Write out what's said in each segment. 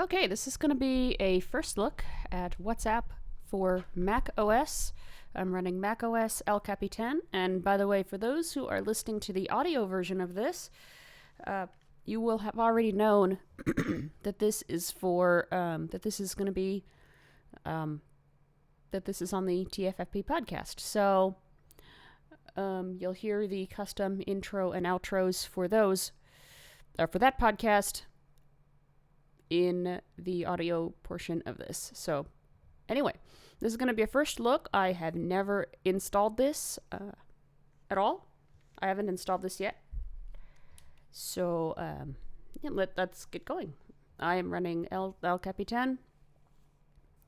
Okay, this is going to be a first look at WhatsApp for Mac OS. I'm running Mac OS El Capitan, and by the way, for those who are listening to the audio version of this, you will have already known that this is for that this is going to be that this is on the TFFP podcast. So you'll hear the custom intro and outros for those for that podcast in the audio portion of this. So anyway, this is going to be a first look. I have never installed this at all. I haven't installed this yet. So let's get going. I am running El Capitan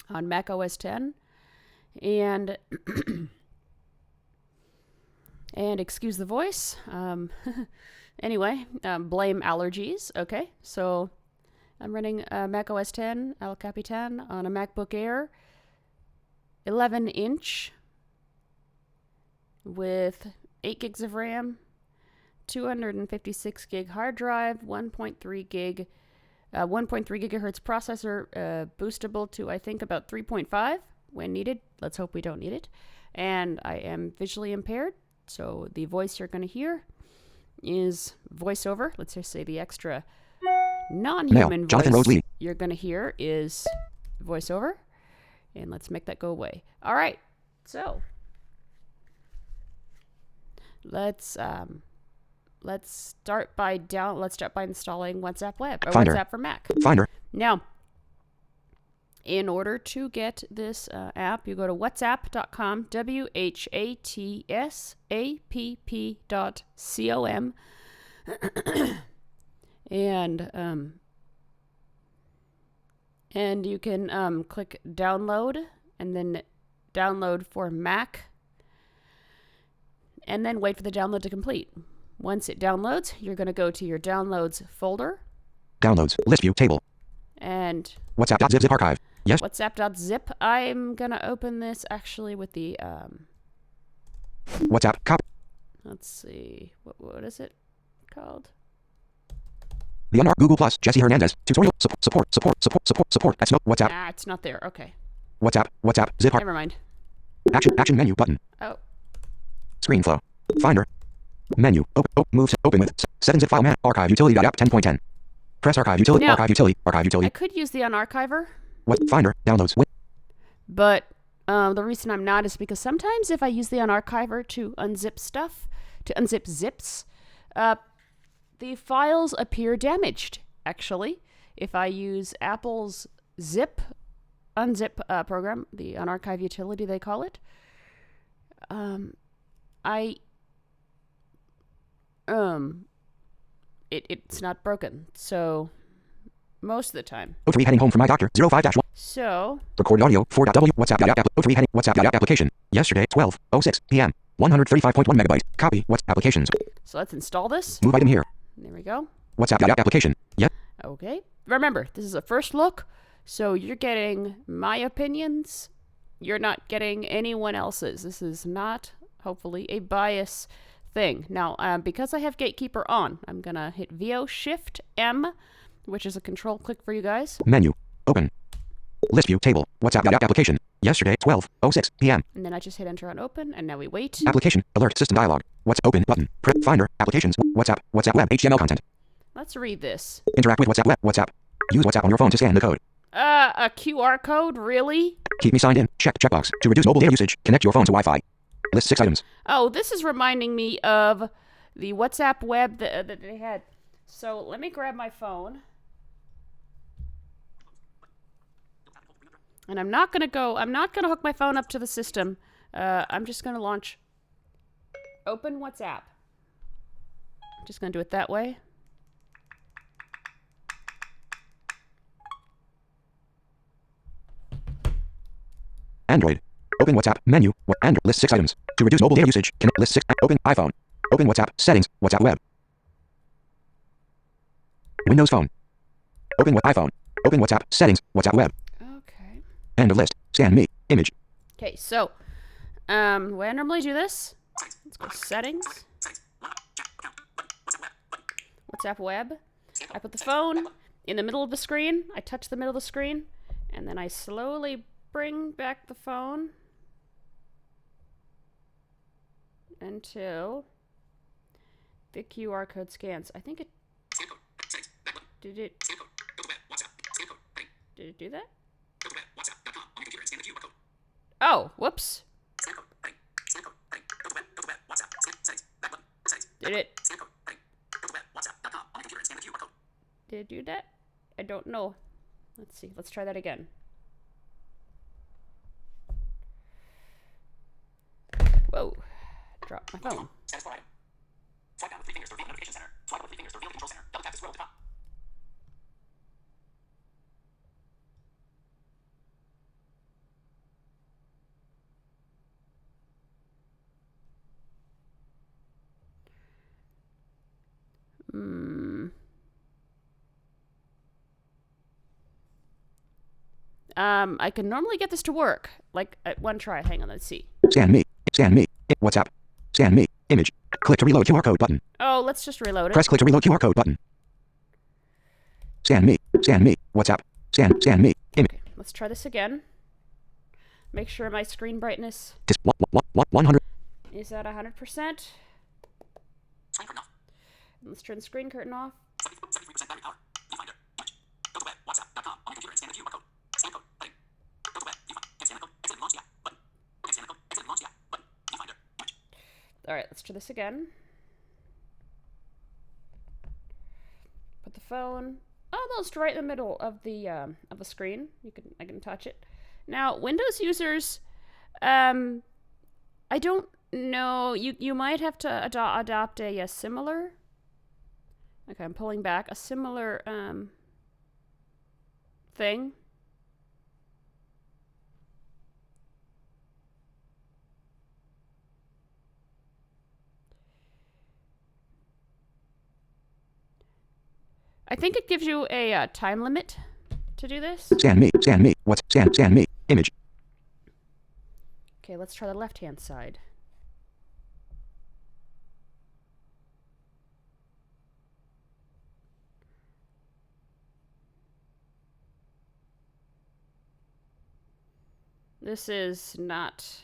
on Mac OS 10. And and excuse the voice. Anyway, blame allergies. Okay, so I'm running Mac OS 10 El Capitan on a MacBook Air 11-inch with 8 gigs of RAM, 256 gig hard drive, 1.3 gig, 1.3 gigahertz processor, boostable to I think about 3.5 when needed. Let's hope we don't need it. And I am visually impaired, so the voice you're going to hear is voiceover. Let's just say the extra non-human voice you're going to hear is voiceover. And let's make that go away. All right, so let's start by installing WhatsApp Web or Finder. WhatsApp for Mac. Finder. Now, in order to get this app, you go to whatsapp.com, WHATSAPP.com, and you can click download and then download for Mac, and then wait for the download to complete. Once it downloads, you're going to go to your downloads folder. Downloads. List view table. And WhatsApp.zip archive. Yes. WhatsApp.zip. I'm going to open this actually with the WhatsApp. Copy. Let's see. What is it called? The Unarc Google Plus. Jesse Hernandez. Tutorial. Support. That's no WhatsApp. Ah, it's not there. Okay. WhatsApp. Zip Never mind. Action menu button. Oh. Screen flow. Finder. Menu. Move. Open with. Set and zip file man. Archive utility. App 10.10. Press archive utility. Now, Archive utility. I could use the unarchiver. What? Finder. Downloads. But the reason I'm not is because sometimes if I use the unarchiver to unzip stuff, to unzip zips, the files appear damaged, actually. If I use Apple's unzip program, the unarchive utility they call it, it's not broken. So most of the time. O3 heading home from my doctor. 05-1. So Recorded audio. 4.w. WhatsApp. O3 heading. WhatsApp. Application. Yesterday. 12:06 p.m. 135.1 megabytes. Copy. What's applications. So let's install this. Move item here. There we go. WhatsApp. Application. Yep. Okay. Remember, this is a first look, so you're getting my opinions. You're not getting anyone else's. This is not, hopefully, a bias thing. Now, because I have Gatekeeper on, I'm going to hit VO-Shift-M, which is a control click for you guys. Menu. Open. List view table. WhatsApp. Application. Yesterday. 12:06 p.m. And then I just hit enter on open, and now we wait. Application. Alert system dialog. What's open button. Press Finder. Applications. WhatsApp Web. HTML content. Let's read this. Interact with WhatsApp Web. WhatsApp. Use WhatsApp on your phone to scan the code. A QR code? Really? Keep me signed in. Checkbox. To reduce mobile data usage, connect your phone to Wi-Fi. List 6 items. Oh, this is reminding me of the WhatsApp Web that they had. So let me grab my phone. And I'm not going to hook my phone up to the system. I'm just going to launch Open WhatsApp. I'm just going to do it that way. Android. Open WhatsApp. Menu. Android. List 6 items. To reduce mobile data usage, connect. List 6. Open iPhone. Open WhatsApp. Settings. WhatsApp Web. Windows Phone. Open iPhone. Open WhatsApp. Settings. WhatsApp Web. Okay. End of list. Scan me. Image. Okay, so the way I normally do this, let's go settings. WhatsApp Web. I put the phone in the middle of the screen. I touch the middle of the screen, and then I slowly bring back the phone until the QR code scans. I think it... Did it do that? Oh, whoops. Did it do that? I don't know. Let's see. Let's try that again. Whoa. Drop my phone. Swipe down with 3 fingers to reveal notification center. Swipe up with 3 fingers to reveal the control center. Double tap to scroll to top. I can normally get this to work. Like, at one try. Hang on, let's see. Scan me. WhatsApp. Scan me. Image. Click to reload QR code button. Oh, let's just reload it. Press click to reload QR code button. Scan me. WhatsApp. Scan me. Image. Okay, let's try this again. Make sure my screen brightness 100. is at 100%. Screen curtain off. Let's turn the screen curtain off. 73% battery power. Viewfinder. Image. Go to web. WhatsApp.com. On your computer and scan the QR code. Scan code. Button. Go to web. Viewfinder. And scan the code. Exit and launch the app. Button. And scan the code. Exit and launch the app. Button. Viewfinder. Image. Alright, let's try this again. Put the phone almost right in the middle of the screen. I can touch it. Now, Windows users, I don't know. You might have to adopt a similar. Okay, I'm pulling back a similar thing. I think it gives you a time limit to do this. Scan me. Scan me. Image. Okay, let's try the left-hand side. This is not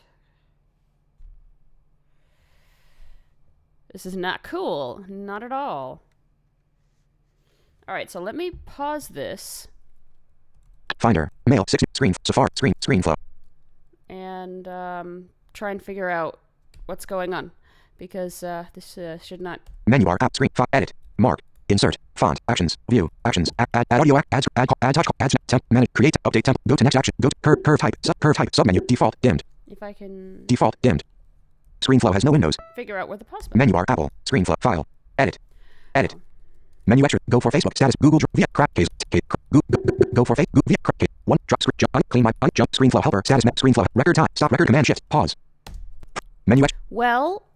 cool. Not at all. All right, so let me pause this. Finder. Mail. 6. Screen. Safari. Screen flow. And try and figure out what's going on. Because this should not... Menu bar. App. Screen. Edit. Mark. Insert. Font. Actions. View. Actions. Add audio. Ads. Add touch. Ads. Temp. Manage. Create. Update temp. Go to next action. Go to curve type. Curve type. Submenu. Default. Dimmed. If I can... Default. Dimmed. Screen flow has no windows. Figure out where the pause button... Menu bar. Apple. Screen flow. File. Edit. Oh. Menu extra. Go for Facebook. Status. Google. Via crack case. Go for Facebook. Via crack case. 1. Drop screen. Jump. Unclean my. Jump. Screen flow. Helper. Status. Screen flow. Record time. Stop. Record. Command shift. Pause. Menu extra. Well,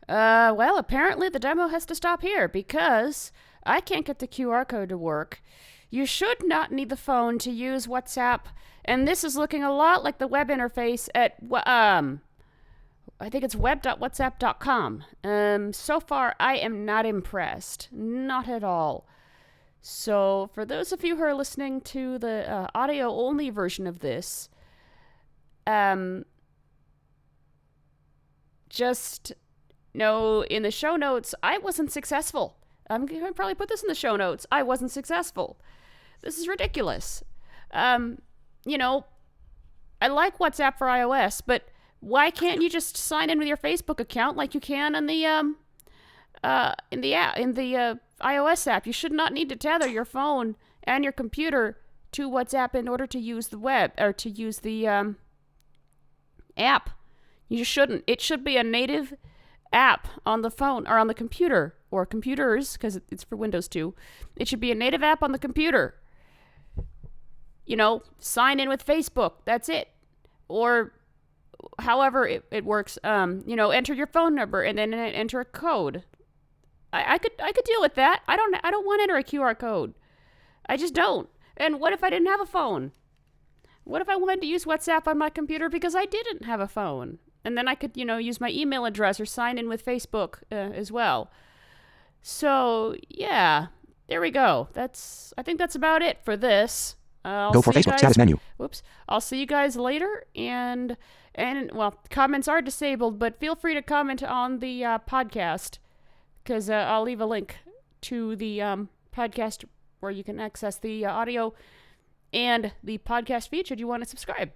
apparently the demo has to stop here because I can't get the QR code to work. You should not need the phone to use WhatsApp, and this is looking a lot like the web interface at, I think it's web.whatsapp.com. So far, I am not impressed. Not at all. So, for those of you who are listening to the audio-only version of this, just know in the show notes, I wasn't successful. I'm going to probably put this in the show notes. I wasn't successful. This is ridiculous. I like WhatsApp for iOS, but why can't you just sign in with your Facebook account like you can in the iOS app? You should not need to tether your phone and your computer to WhatsApp in order to use the web or to use the app. You just shouldn't. It should be a native app on the phone or on the computer or computers because it's for Windows too. It should be a native app on the computer. Sign in with Facebook. That's it. Or however it works. Enter your phone number and then enter a code. I could deal with that. I don't want to enter a QR code. I just don't. And what if I didn't have a phone? What if I wanted to use WhatsApp on my computer because I didn't have a phone? And then I could, use my email address or sign in with Facebook as well. So, yeah. there we go. I think that's about it for this. Go for Facebook status menu. Whoops. I'll see you guys later, and well, comments are disabled, but feel free to comment on the podcast, because I'll leave a link to the podcast where you can access the audio and the podcast feed should you want to subscribe.